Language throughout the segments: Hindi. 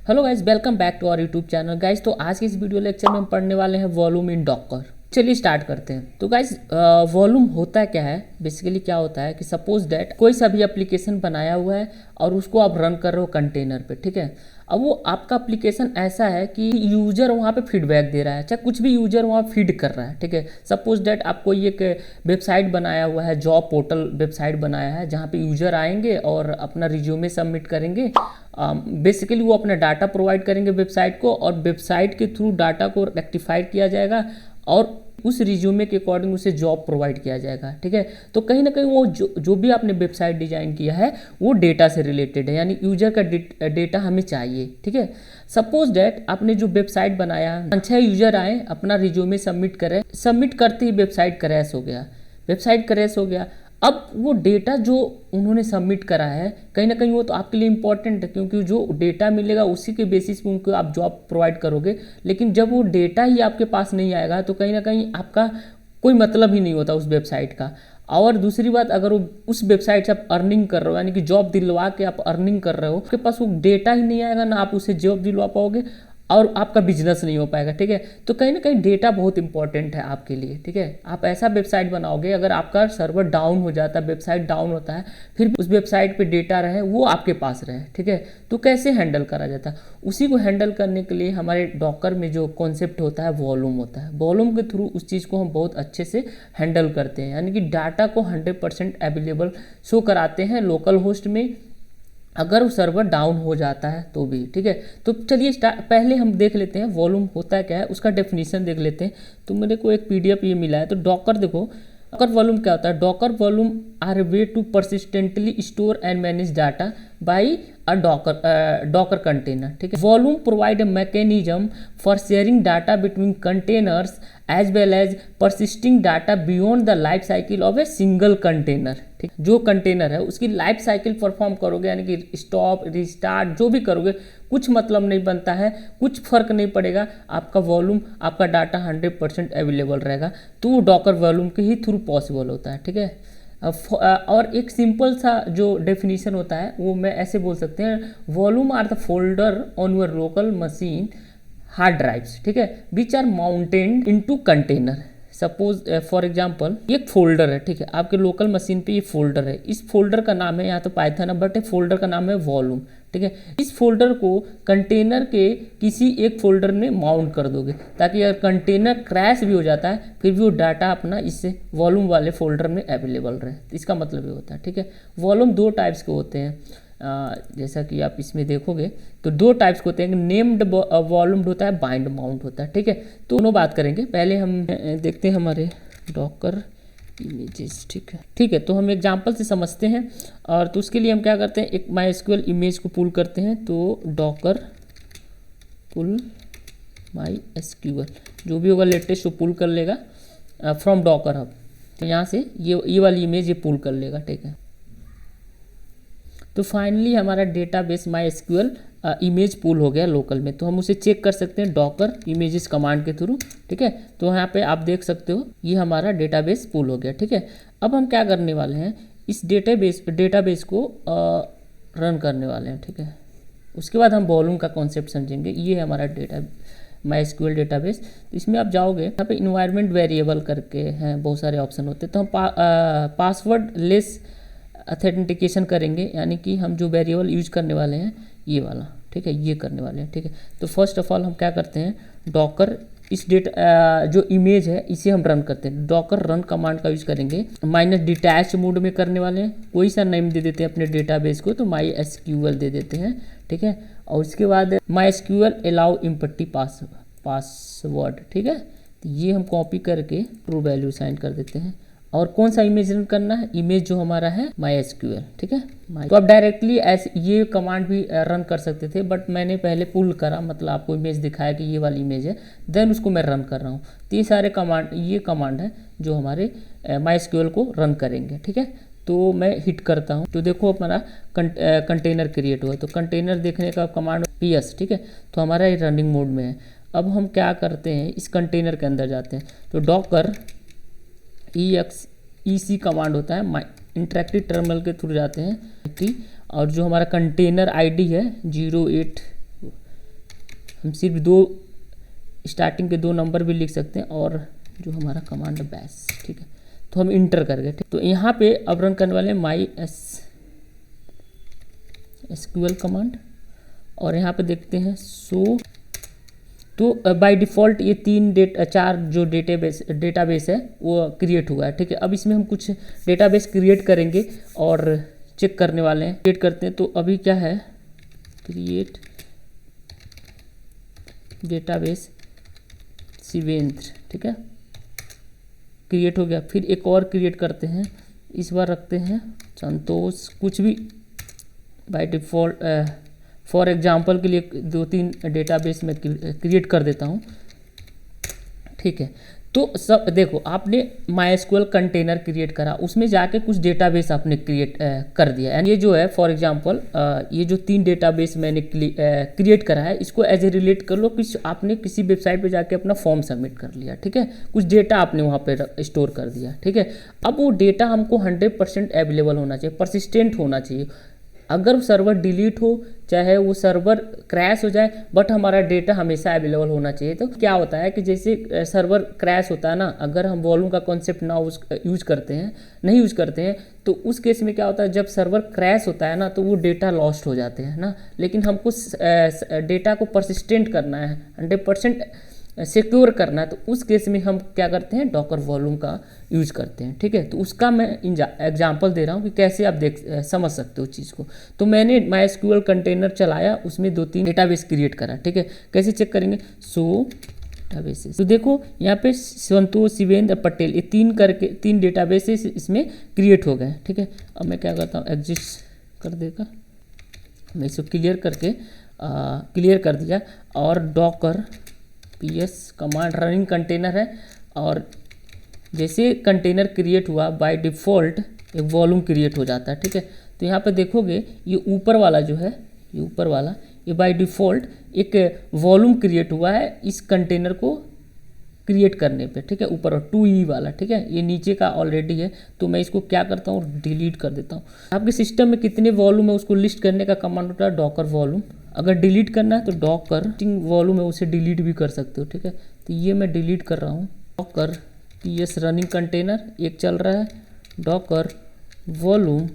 Hello guys, welcome back to our YouTube channel. Guys तो आज की इस वीडियो लेक्चर में हम पढ़ने वाले हैं वॉल्यूम इन डॉकर। चलिए स्टार्ट करते हैं। तो गाइस वॉल्यूम होता क्या है, बेसिकली क्या होता है कि सपोज दैट कोई सा भी एप्लीकेशन बनाया हुआ है और उसको आप रन कर रहे हो कंटेनर पे, ठीक है। अब वो आपका एप्लीकेशन ऐसा है कि यूजर वहाँ पे फीडबैक दे रहा है, चाहे कुछ भी यूजर वहाँ फीड कर रहा है, ठीक है। सपोज दैट आप कोई एक वेबसाइट बनाया हुआ है, जॉब पोर्टल वेबसाइट बनाया है जहाँ पे यूजर आएंगे और अपना रिज्यूमे सबमिट करेंगे। बेसिकली वो अपना डाटा प्रोवाइड करेंगे वेबसाइट को और वेबसाइट के थ्रू डाटा को रेक्टिफाइड किया जाएगा और उस रिज्यूमे के अकॉर्डिंग उसे जॉब प्रोवाइड किया जाएगा, ठीक है। तो कहीं ना कहीं वो जो भी आपने वेबसाइट डिजाइन किया है वो डेटा से रिलेटेड है, यानी यूजर का डेटा हमें चाहिए, ठीक है। सपोज डैट आपने जो वेबसाइट बनाया, 6 यूजर आए, अपना रिज्यूमे सबमिट करें, सबमिट करते ही वेबसाइट क्रैश हो गया। अब वो डेटा जो उन्होंने सबमिट करा है कहीं ना कहीं वो तो आपके लिए इम्पॉर्टेंट है, क्योंकि जो डेटा मिलेगा उसी के बेसिस पे उनको आप जॉब प्रोवाइड करोगे। लेकिन जब वो डेटा ही आपके पास नहीं आएगा तो कहीं ना कहीं आपका कोई मतलब ही नहीं होता उस वेबसाइट का। और दूसरी बात, अगर वो उस वेबसाइट से आप अर्निंग कर रहे हो, यानी कि जॉब दिलवा के आप अर्निंग कर रहे हो, आपके पास वो डेटा ही नहीं आएगा, ना आप उसे जॉब दिलवा पाओगे और आपका बिजनेस नहीं हो पाएगा, ठीक है। तो कहीं ना कहीं डेटा बहुत इंपॉर्टेंट है आपके लिए, ठीक है। आप ऐसा वेबसाइट बनाओगे, अगर आपका सर्वर डाउन हो जाता है, वेबसाइट डाउन होता है, फिर उस वेबसाइट पे डेटा रहे वो आपके पास रहे, ठीक है। तो कैसे हैंडल करा जाता है, उसी को हैंडल करने के लिए हमारे डॉकर में जो कॉन्सेप्ट होता है वॉल्यूम होता है। वॉल्यूम के थ्रू उस चीज़ को हम बहुत अच्छे से हैंडल करते हैं, यानी कि डाटा को 100% अवेलेबल शो कराते हैं लोकल होस्ट में, अगर वो सर्वर डाउन हो जाता है तो भी, ठीक है। तो चलिए पहले हम देख लेते हैं वॉल्यूम होता है क्या है, उसका डेफिनेशन देख लेते हैं। तो मेरे को एक पीडीएफ ये मिला है। तो डॉकर देखो, डॉकर वॉल्यूम क्या होता है। Docker volume are way to persistently store and manage data by a Docker container, ठीक है। Volume provide a mechanism for sharing data between containers as well as persisting data beyond the life cycle of a single container, ठीक। जो कंटेनर है उसकी लाइफ साइकिल परफॉर्म करोगे, यानी कि स्टॉप रिस्टार्ट जो भी करोगे कुछ मतलब नहीं बनता है, कुछ फर्क नहीं पड़ेगा, आपका वॉल्यूम, आपका डाटा 100% अवेलेबल रहेगा। तो वो डॉकर वॉल्यूम के ही थ्रू पॉसिबल होता है, ठीक है। और एक सिंपल सा जो डेफिनेशन होता है वो मैं ऐसे बोल सकते हैं, volume are the folder on your local machine hard drives, ठीक है, which are mounted into container. Suppose for example एक फोल्डर है, ठीक है, आपके लोकल मशीन पे ये फोल्डर है, इस फोल्डर का नाम है, यहाँ तो पाइथन है बट फोल्डर का नाम है वॉल्यूम, ठीक है। इस फोल्डर को कंटेनर के किसी एक फोल्डर में माउंट कर दोगे, ताकि अगर कंटेनर क्रैश भी हो जाता है फिर भी वो डाटा अपना इससे वॉल्यूम वाले फोल्डर में अवेलेबल रहे। इसका मतलब ये होता है, ठीक है। वॉल्यूम दो टाइप्स के होते हैं, जैसा कि आप इसमें देखोगे तो दो टाइप्स के होते हैं, नेम्ड वॉल्यूम होता है, बाइंड माउंट होता है, ठीक है। तो दोनों बात करेंगे। पहले हम देखते हैं हमारे डॉकर इमेजेस, ठीक है। तो हम एग्जांपल से समझते हैं, और तो उसके लिए हम क्या करते हैं, एक माईएसक्यूएल इमेज को पुल करते हैं। तो डॉकर पुल माईएसक्यूएल जो भी होगा लेटेस्ट वो पुल कर लेगा फ्रॉम डॉकर हब। तो यहाँ से ये वाली इमेज ये पुल कर लेगा, ठीक है। तो फाइनली हमारा डेटाबेस माईएसक्यूएल इमेज पुल हो गया लोकल में। तो हम उसे चेक कर सकते हैं डॉकर इमेजेस कमांड के थ्रू, ठीक है। तो यहाँ पे आप देख सकते हो ये हमारा डेटाबेस पुल हो गया, ठीक है। अब हम क्या करने वाले हैं, इस डेटाबेस को रन करने वाले हैं, ठीक है। उसके बाद हम वॉल्यूम का कॉन्सेप्ट समझेंगे। ये है हमारा माईएसक्यूएल डेटाबेस। तो इसमें आप जाओगे, यहाँ पे इन्वायरमेंट वेरिएबल करके हैं, बहुत सारे ऑप्शन होते हैं। तो हम पासवर्ड लेस ऑथेंटिकेशन करेंगे, यानी कि हम जो वेरिएबल यूज करने वाले हैं ये वाला, ठीक है, ये करने वाले हैं, ठीक है। तो फर्स्ट ऑफ ऑल हम क्या करते हैं, डॉकर इस जो इमेज है इसे हम रन करते हैं। डॉकर रन कमांड का यूज करेंगे, माइनस डिटैच मोड में करने वाले हैं। कोई सा नेम दे देते हैं अपने डेटाबेस को, तो माईएसक्यूएल दे देते हैं, ठीक है। और उसके बाद माईएसक्यूएल अलाउ इम्पट्टी पासवर्ड, ठीक है। तो ये हम कॉपी करके ट्रू वैल्यू साइन कर देते हैं। और कौन सा इमेज रन करना है, इमेज जो हमारा है माईएसक्यूएल, ठीक है। तो आप डायरेक्टली ऐसे ये कमांड भी रन कर सकते थे, बट मैंने पहले पुल करा, मतलब आपको इमेज दिखाया कि ये वाली इमेज है, देन उसको मैं रन कर रहा हूँ। तो ये सारे कमांड, ये कमांड है जो हमारे माईएसक्यूएल को रन करेंगे, ठीक है। तो मैं हिट करता हूँ, तो देखो हमारा कंटेनर क्रिएट हुआ। तो कंटेनर देखने का कमांड PS, ठीक है। तो हमारा ये रनिंग मोड में है। अब हम क्या करते हैं, इस कंटेनर के अंदर जाते हैं। तो डॉकर EC कमांड होता है, इंटरेक्टिव टर्मिनल के थ्रू जाते हैं, और जो हमारा कंटेनर ID है 08 हम सिर्फ दो स्टार्टिंग के 2 नंबर भी लिख सकते हैं, और जो हमारा कमांड है बैश, ठीक है। तो हम इंटर कर गए, ठीक। तो यहाँ पे अब रन करने वाले माई एसक्यूएल कमांड, और यहाँ पे देखते हैं सो। तो बाय डिफ़ॉल्ट ये 4 जो डेटाबेस है वो क्रिएट हुआ है, ठीक है। अब इसमें हम कुछ डेटाबेस क्रिएट करेंगे और चेक करने वाले हैं। क्रिएट करते हैं, तो अभी क्या है, क्रिएट डेटाबेस शिवेंद्र, ठीक है, क्रिएट हो गया। फिर एक और क्रिएट करते हैं, इस बार रखते हैं संतोष, कुछ भी बाय डिफ़ॉल्ट। फॉर एग्जांपल के लिए 2-3 डेटाबेस में क्रिएट कर देता हूँ, ठीक है। तो सब देखो, आपने MySQL कंटेनर क्रिएट करा, उसमें जाके कुछ डेटाबेस आपने क्रिएट कर दिया। एंड ये जो है फॉर एग्जांपल ये जो 3 डेटाबेस मैंने क्रिएट करा है, इसको एज ए रिलेट कर लो कि आपने किसी वेबसाइट पे जाके अपना फॉर्म सबमिट कर लिया, ठीक है। कुछ डेटा आपने वहाँ पे स्टोर कर दिया, ठीक है। अब वो डेटा हमको 100% अवेलेबल होना चाहिए, परसिस्टेंट होना चाहिए। अगर सर्वर डिलीट हो, चाहे वो सर्वर क्रैश हो जाए, बट हमारा डेटा हमेशा अवेलेबल होना चाहिए। तो क्या होता है कि जैसे सर्वर क्रैश होता है ना, अगर हम वॉल्यूम का कॉन्सेप्ट ना नहीं यूज़ करते हैं, तो उस केस में क्या होता है, जब सर्वर क्रैश होता है ना, तो वो डेटा लॉस्ट हो जाते हैं ना। लेकिन हमको डेटा को परसिस्टेंट करना है, 100% सिक्योर करना है, तो उस केस में हम क्या करते हैं, डॉकर वॉल्यूम का यूज करते हैं, ठीक है। तो उसका मैं एग्जांपल दे रहा हूँ कि कैसे आप समझ सकते हो चीज़ को। तो मैंने MySQL कंटेनर चलाया, उसमें 2-3 डेटाबेस क्रिएट करा, ठीक है। कैसे चेक करेंगे, सो डेटाबेसेस। तो देखो यहाँ पे संतोष, शिवेंद्र, पटेल, ये 3 डेटाबेसेस इसमें क्रिएट हो गए, ठीक है। अब मैं क्या करता हूँ, एग्जिस्ट कर देगा, मैं इसको क्लियर कर दिया, और Docker PS command running container है, और जैसे कंटेनर क्रिएट हुआ बाय डिफ़ॉल्ट एक वॉल्यूम क्रिएट हो जाता है, ठीक है। तो यहाँ पे देखोगे ये ऊपर वाला जो है, ये ऊपर वाला, ये बाय डिफ़ॉल्ट एक वॉल्यूम क्रिएट हुआ है इस कंटेनर को क्रिएट करने पे, ठीक है, ऊपर 2E वाला, ठीक है। ये नीचे का ऑलरेडी है, तो मैं इसको क्या करता हूँ, डिलीट कर देता हूँ। आपके सिस्टम में कितने वॉल्यूम है उसको लिस्ट करने का कमांड होता है डॉकर वॉल्यूम। अगर डिलीट करना है तो डॉकर वॉल्यूम है, उसे डिलीट भी कर सकते हो, ठीक है। तो ये मैं डिलीट कर रहा हूँ। डॉकर PS रनिंग कंटेनर एक चल रहा है, डॉकर वॉल्यूम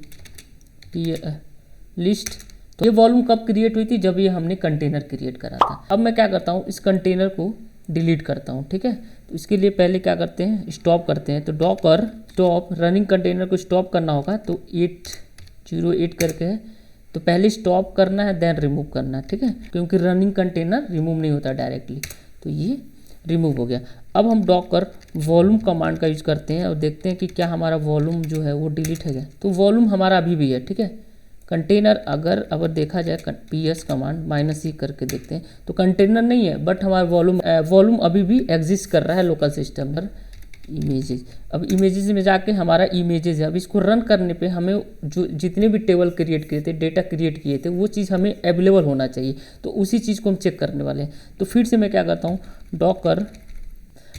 लिस्ट। तो ये वॉल्यूम कब क्रिएट हुई थी, जब ये हमने कंटेनर क्रिएट करा था। अब मैं क्या करता हूँ, इस कंटेनर को डिलीट करता हूँ, ठीक है। तो इसके लिए पहले क्या करते हैं, स्टॉप करते हैं। तो डॉकर स्टॉप रनिंग कंटेनर को स्टॉप करना होगा, तो 808 करके है, तो पहले स्टॉप करना है, देन रिमूव करना है, ठीक है, क्योंकि रनिंग कंटेनर रिमूव नहीं होता डायरेक्टली। तो ये रिमूव हो गया। अब हम डॉकर वॉल्यूम कमांड का यूज करते हैं और देखते हैं कि क्या हमारा वॉल्यूम जो है वो डिलीट है गया। तो वॉल्यूम हमारा अभी भी है, ठीक है। कंटेनर अगर देखा जाए PS कमांड -C करके देखते हैं, तो कंटेनर नहीं है, बट हमारा वॉल्यूम अभी भी एग्जिस्ट कर रहा है लोकल सिस्टम पर। इमेजेस, अब इमेजेस में जाके हमारा इमेजेस है। अब इसको रन करने पे हमें जो जितने भी टेबल क्रिएट किए थे, डेटा क्रिएट किए थे, वो चीज़ हमें अवेलेबल होना चाहिए। तो उसी चीज़ को हम चेक करने वाले हैं। तो फिर से मैं क्या करता हूँ,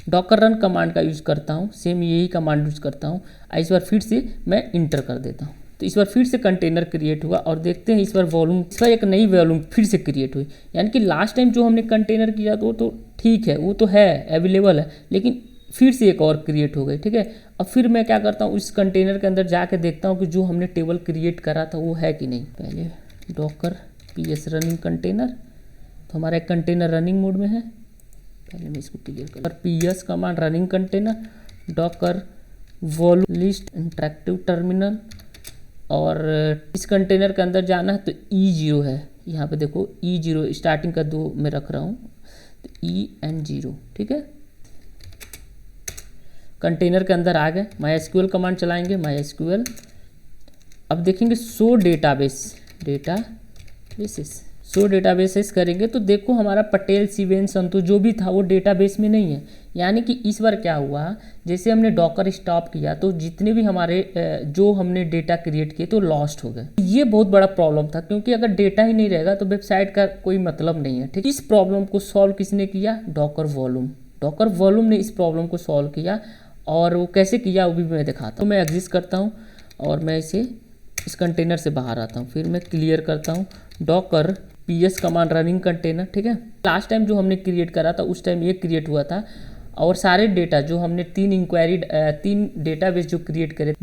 डॉकर रन कमांड का यूज़ करता हूँ, सेम यही कमांड यूज़ करता हूँ। इस बार फिर से मैं इंटर कर देता हूँ। तो इस बार फिर से कंटेनर क्रिएट हुआ, और देखते हैं इस बार एक नई वॉल्यूम फिर से क्रिएट हुई। यानी कि लास्ट टाइम जो हमने कंटेनर किया तो ठीक है, वो तो है अवेलेबल है, लेकिन फिर से एक और क्रिएट हो गई, ठीक है। अब फिर मैं क्या करता हूँ, इस कंटेनर के अंदर जाके देखता हूँ कि जो हमने टेबल क्रिएट करा था वो है कि नहीं। पहले डॉकर PS रनिंग कंटेनर, तो हमारा एक कंटेनर रनिंग मोड में है, पहले मैं इसको क्लियर कर। PS command running container, Docker volume list interactive terminal, और इस कंटेनर के अंदर जाना है तो E0 है। यहाँ पे देखो E0 स्टार्टिंग का 2 मैं रख रहा हूँ, तो EN0, ठीक है। कंटेनर के अंदर आ गए, MySQL कमांड चलाएंगे, MySQL। अब देखेंगे सो डेटाबेसेस करेंगे, तो देखो हमारा पटेल, शिवेंद्र, संतोष जो भी था वो डेटाबेस में नहीं है। यानी कि इस बार क्या हुआ, जैसे हमने डॉकर स्टॉप किया तो जितने भी हमारे जो हमने डेटा क्रिएट किए तो लॉस्ट हो गए। ये बहुत बड़ा प्रॉब्लम था, क्योंकि अगर डेटा ही नहीं रहेगा तो वेबसाइट का कोई मतलब नहीं है, ठीक। इस प्रॉब्लम को सॉल्व किसने किया, डॉकर वॉल्यूम ने इस प्रॉब्लम को सॉल्व किया। और वो कैसे किया वो भी मैं दिखाता हूँ। तो मैं एग्जिस्ट करता हूँ और मैं इस कंटेनर से बाहर आता हूँ, फिर मैं क्लियर करता हूँ, Docker PS command running container, ठीक है। लास्ट टाइम जो हमने क्रिएट करा था उस टाइम ये क्रिएट हुआ था, और सारे डेटा जो हमने 3 डेटाबेस जो क्रिएट करे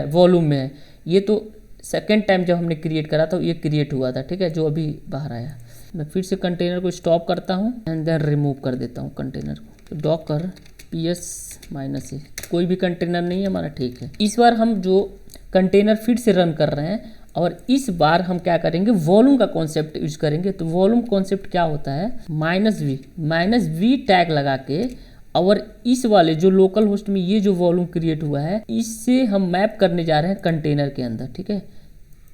वॉल्यूम में है, ये तो सेकेंड टाइम जब हमने क्रिएट करा था ये क्रिएट हुआ था, ठीक है, जो अभी बाहर आया। मैं फिर से कंटेनर को स्टॉप करता हूँ एंड देन रिमूव कर देता हूँ कंटेनर को। तो डॉकर PS-a कोई भी कंटेनर नहीं है हमारा, ठीक है। इस बार हम जो कंटेनर फिर से रन कर रहे हैं और इस बार हम क्या करेंगे, वॉल्यूम का कॉन्सेप्ट यूज करेंगे। तो वॉल्यूम कॉन्सेप्ट क्या होता है, -v टैग लगा के, और इस वाले जो लोकल होस्ट में ये जो वॉल्यूम क्रिएट हुआ है इससे हम मैप करने जा रहे हैं कंटेनर के अंदर, ठीक है।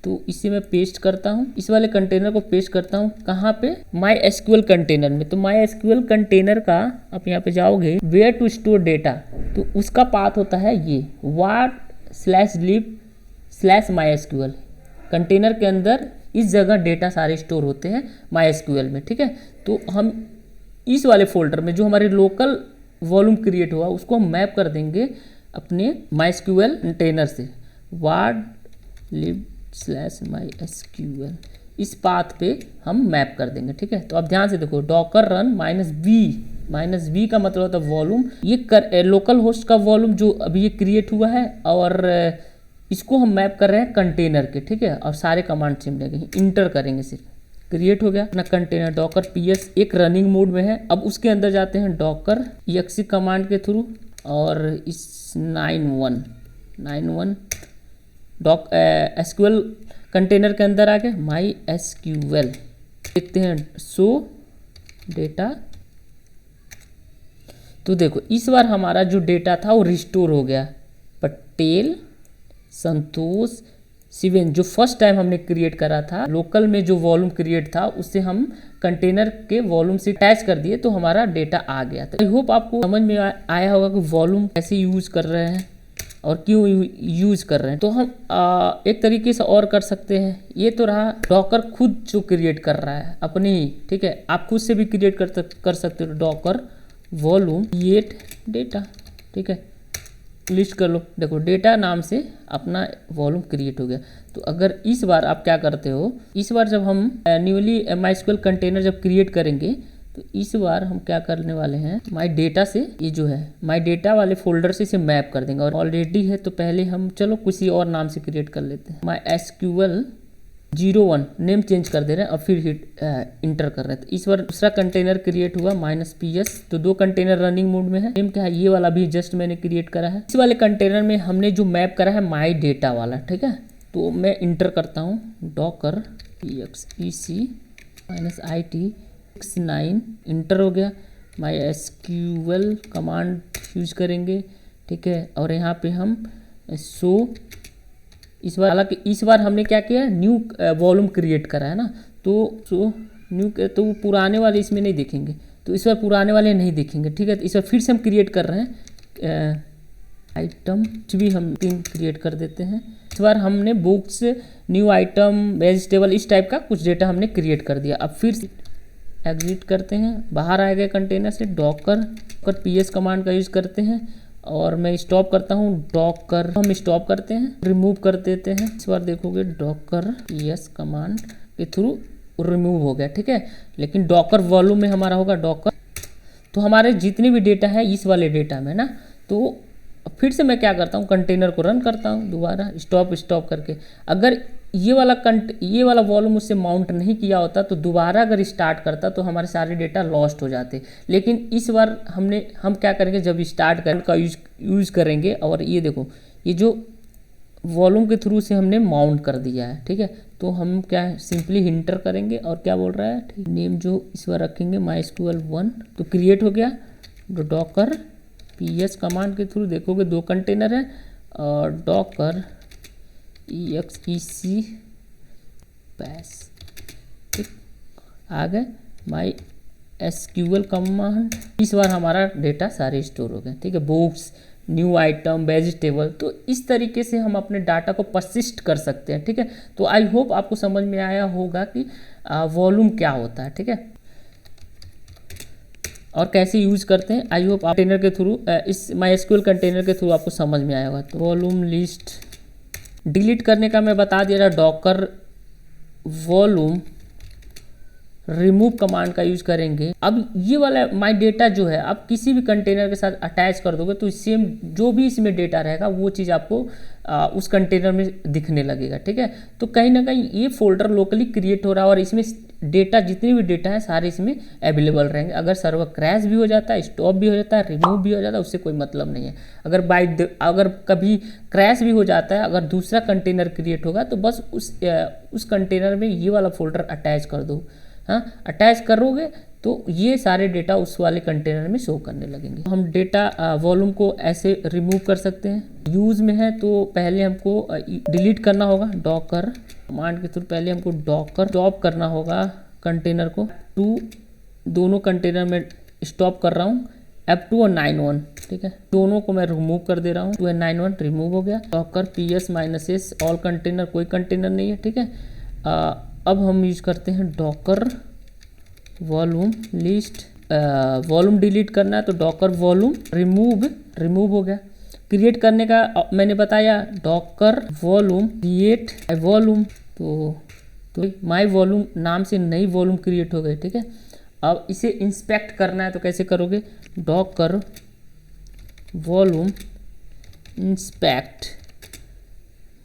तो इसे मैं पेस्ट करता हूँ, इस वाले कंटेनर को पेस्ट करता हूँ कहाँ पे, MySQL कंटेनर में। तो MySQL कंटेनर का आप यहाँ पे जाओगे, वेयर टू स्टोर डेटा, तो उसका पाथ होता है ये what/lib/MySQL। कंटेनर के अंदर इस जगह डेटा सारे स्टोर होते हैं MySQL में, ठीक है। तो हम इस वाले फोल्डर में जो हमारे लोकल वॉल्यूम क्रिएट हुआ उसको हम मैप कर देंगे अपने MySQL कंटेनर से, what/lib/MySQL, इस पाथ पे हम मैप कर देंगे, ठीक है। तो अब ध्यान से देखो, डॉकर रन -v का मतलब होता है वॉल्यूम, ये लोकल होस्ट का वॉल्यूम जो अभी ये क्रिएट हुआ है, और इसको हम मैप कर रहे हैं कंटेनर के, ठीक है। और सारे कमांड सिमलेंगे, इंटर करेंगे, सिर्फ क्रिएट हो गया अपना कंटेनर। डॉकर PS एक रनिंग मोड में है। अब उसके अंदर जाते हैं डॉकर exe कमांड के थ्रू, और इस 91 SQL कंटेनर के अंदर आ गए MySQL, देखते हैं शो डेटा। तो देखो इस बार हमारा जो डेटा था वो रिस्टोर हो गया, पटेल संतोष शिवेन, जो फर्स्ट टाइम हमने क्रिएट करा था लोकल में, जो वॉल्यूम क्रिएट था उससे हम कंटेनर के वॉल्यूम से अटैच कर दिए, तो हमारा डेटा आ गया था। आई होप आपको समझ में आया होगा कि वॉल्यूम कैसे यूज कर रहे हैं और क्यों यूज कर रहे हैं। तो हम एक तरीके से और कर सकते हैं। ये तो रहा डॉकर खुद जो क्रिएट कर रहा है अपने ही, ठीक है। आप खुद से भी क्रिएट कर सकते हो, डॉकर वॉल्यूम क्रिएट डेटा, ठीक है, लिस्ट कर लो। देखो डेटा नाम से अपना वॉल्यूम क्रिएट हो गया। तो अगर इस बार आप क्या करते हो, इस बार जब हम न्यूली MySQL कंटेनर जब क्रिएट करेंगे, तो इस बार हम क्या करने वाले हैं, माई डेटा से ये जो है माई डेटा वाले फोल्डर से इसे मैप कर देंगे। और ऑलरेडी है तो पहले हम चलो किसी और नाम से क्रिएट कर लेते हैं, MySQL 01 नेम चेंज कर दे रहे हैं और फिर हिट इंटर कर रहे हैं। तो इस बार दूसरा कंटेनर क्रिएट हुआ -PS, तो 2 कंटेनर रनिंग मोड में है। नेम क्या है, ये वाला भी जस्ट मैंने क्रिएट करा है। इस वाले कंटेनर में हमने जो मैप करा है माई डेटा वाला, ठीक है। तो मैं इंटर करता हूँ डॉकर exe -it 69, इंटर हो गया। MySQL कमांड यूज करेंगे, ठीक है। और यहाँ पे हम शो, इस बार हालांकि इस बार हमने क्या किया, न्यू वॉल्यूम क्रिएट करा है ना, तो सो न्यू, तो वो पुराने वाले इसमें नहीं दिखेंगे, तो इस बार पुराने वाले नहीं दिखेंगे, ठीक है। तो इस बार फिर से हम क्रिएट कर रहे हैं आइटम, कुछ भी हम 3 क्रिएट कर देते हैं। इस बार हमने बुक्स, न्यू आइटम, वेजिटेबल, इस टाइप का कुछ डेटा हमने क्रिएट कर दिया। अब फिर एग्जिट करते हैं, बाहर आ गए कंटेनर से, डॉकर PS कमांड का यूज़ करते हैं, और मैं स्टॉप करता हूँ डॉकर, हम स्टॉप करते हैं, रिमूव कर देते हैं। इस बार देखोगे डॉकर PS कमांड के थ्रू रिमूव हो गया, ठीक है। लेकिन डॉकर वॉल्यूम में हमारा होगा डॉकर। तो हमारे जितने भी डेटा है इस वाले डेटा में ना, तो फिर से मैं क्या करता हूँ, कंटेनर को रन करता हूँ दोबारा स्टॉप करके। अगर ये वाला वॉल्यूम उससे माउंट नहीं किया होता तो दोबारा अगर स्टार्ट करता तो हमारे सारे डेटा लॉस्ट हो जाते। लेकिन इस बार हम क्या करेंगे, जब स्टार्ट करने का यूज़ करेंगे, और ये देखो ये जो वॉल्यूम के थ्रू से हमने माउंट कर दिया है, ठीक है। तो हम क्या है, सिंपली इंटर करेंगे, और क्या बोल रहा है, नेम जो इस बार रखेंगे MySQL 1, तो क्रिएट हो गया। डॉकर PS कमांड के थ्रू देखोगे 2 कंटेनर है, और डॉकर exe पैस, ठीक, आ गए MySQL कमांड। इस बार हमारा डेटा सारे स्टोर हो गए, ठीक है। बुक्स, न्यू आइटम, वेजिटेबल, तो इस तरीके से हम अपने डाटा को परसिस्ट कर सकते हैं, ठीक है। तो आई होप आपको समझ में आया होगा कि वॉल्यूम क्या होता है, ठीक है, और कैसे यूज़ करते हैं। आई होप कंटेनर के थ्रू, इस MySQL कंटेनर के थ्रू आपको समझ में आया होगा। तो वॉल्यूम लिस्ट डिलीट करने का मैं बता दे रहा, डॉकर वॉल्यूम रिमूव कमांड का यूज करेंगे। अब ये वाला माई डेटा जो है आप किसी भी कंटेनर के साथ अटैच कर दोगे तो सेम जो भी इसमें डेटा रहेगा वो चीज़ आपको उस कंटेनर में दिखने लगेगा। ठीक है, तो कहीं ना कहीं ये फोल्डर लोकली क्रिएट हो रहा है और इसमें डेटा जितने भी डेटा है सारे इसमें अवेलेबल रहेंगे। अगर सर्वर क्रैश भी हो जाता है, स्टॉप भी हो जाता है, रिमूव भी हो जाता है, उससे कोई मतलब नहीं है। अगर कभी क्रैश भी हो जाता है, अगर दूसरा कंटेनर क्रिएट होगा तो बस उस कंटेनर में ये वाला फोल्डर अटैच कर दो। हाँ, अटैच करोगे तो ये सारे डेटा उस वाले कंटेनर में शो करने लगेंगे। हम डेटा वॉल्यूम को ऐसे रिमूव कर सकते हैं। यूज़ में है तो पहले हमको डिलीट करना होगा। डॉकर कमांड के थ्रू पहले हमको डॉकर स्टॉप करना होगा कंटेनर को। दोनों कंटेनर में स्टॉप कर रहा हूँ, F2 और 9.1। ठीक है, दोनों को मैं रिमूव कर दे रहा हूँ। 2 और 9.1 रिमूव हो गया। डॉकर PS-S ऑल कंटेनर, कोई कंटेनर नहीं है। ठीक है, अब हम यूज करते हैं Docker volume list. Volume delete करना है तो डॉकर वॉल्यूम रिमूव हो गया। क्रिएट करने का मैंने बताया डॉकर वॉल्यूम क्रिएट वॉल्यूम, तो माई वॉल्यूम नाम से नई वॉल्यूम क्रिएट हो गई। ठीक है, अब इसे इंस्पेक्ट करना है तो कैसे करोगे? डॉकर वॉल्यूम इंस्पेक्ट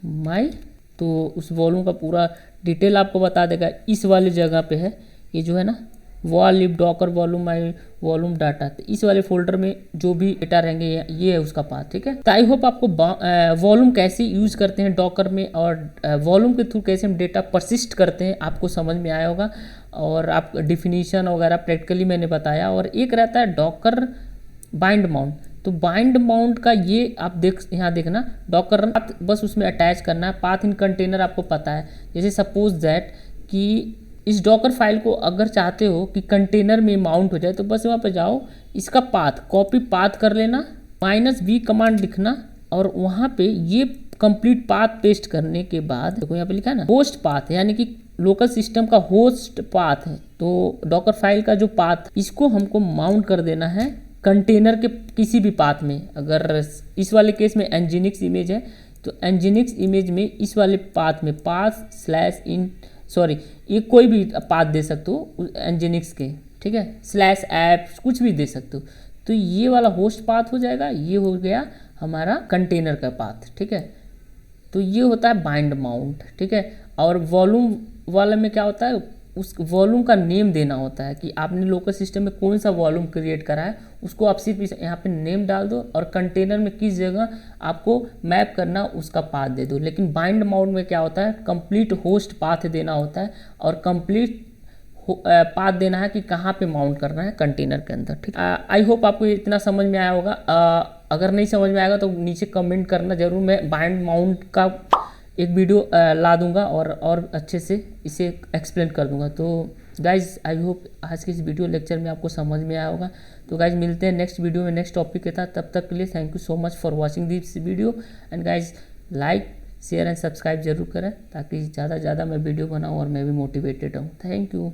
माई, तो उस वॉल्यूम का पूरा डिटेल आपको बता देगा। इस वाली जगह पे है ये जो है ना, लिव डॉकर वॉल्यूम माई वॉल्यूम डाटा, तो इस वाले फोल्डर में जो भी डेटा रहेंगे ये है उसका पाथ। ठीक है, तो आई होप आपको वॉल्यूम कैसे यूज करते हैं डॉकर में और वॉल्यूम के थ्रू कैसे हम डेटा परसिस्ट करते हैं आपको समझ में आया होगा। और आप डिफिनीशन वगैरह प्रैक्टिकली मैंने बताया। और एक रहता है डॉकर बाइंड माउंट, तो बाइंड माउंट का ये आप यहाँ देखना, डॉकर पाथ बस उसमें अटैच करना है। पाथ इन कंटेनर आपको पता है, जैसे सपोज दैट कि इस डॉकर फाइल को अगर चाहते हो कि कंटेनर में माउंट हो जाए तो बस वहाँ पे जाओ, इसका पाथ कॉपी पाथ कर लेना, -v कमांड लिखना और वहाँ पे ये कंप्लीट पाथ पेस्ट करने के बाद देखो यहाँ पे लिखा है ना होस्ट पाथ, यानी कि लोकल सिस्टम का होस्ट पाथ है। तो डॉकर फाइल का जो पाथ, इसको हमको माउंट कर देना है कंटेनर के किसी भी पाथ में। अगर इस वाले केस में एनजीनिक्स इमेज है तो एनजीनिक्स इमेज में इस वाले पाथ में ये कोई भी पाथ दे सकते हो एनजीनिक्स के। ठीक है, /ऐप कुछ भी दे सकते हो। तो ये वाला होस्ट पाथ हो जाएगा, ये हो गया हमारा कंटेनर का पाथ। ठीक है, तो ये होता है बाइंड माउंट। ठीक है, और वॉल्यूम वाले में क्या होता है, उस वॉल्यूम का नेम देना होता है कि आपने लोकल सिस्टम में कौन सा वॉल्यूम क्रिएट करा है, उसको आप सिर्फ यहाँ पे नेम डाल दो और कंटेनर में किस जगह आपको मैप करना उसका पाथ दे दो। लेकिन बाइंड माउंट में क्या होता है, कंप्लीट होस्ट पाथ देना होता है और कंप्लीट पाथ देना है कि कहाँ पे माउंट करना है कंटेनर के अंदर। ठीक, आई होप आपको इतना समझ में आया होगा। अगर नहीं समझ में आएगा तो नीचे कमेंट करना जरूर, मैं बाइंड माउंट का एक वीडियो ला दूंगा और अच्छे से इसे एक्सप्लेन कर दूंगा। तो गाइज आई होप आज के इस वीडियो लेक्चर में आपको समझ में आया होगा। तो गाइज मिलते हैं नेक्स्ट वीडियो में नेक्स्ट टॉपिक के साथ। तब तक के लिए thank you so much for watching this video and guys like share and subscribe जरूर करें ताकि ज़्यादा से ज़्यादा मैं वीडियो बनाऊँ और मैं भी मोटिवेटेड हूँ। Thank you.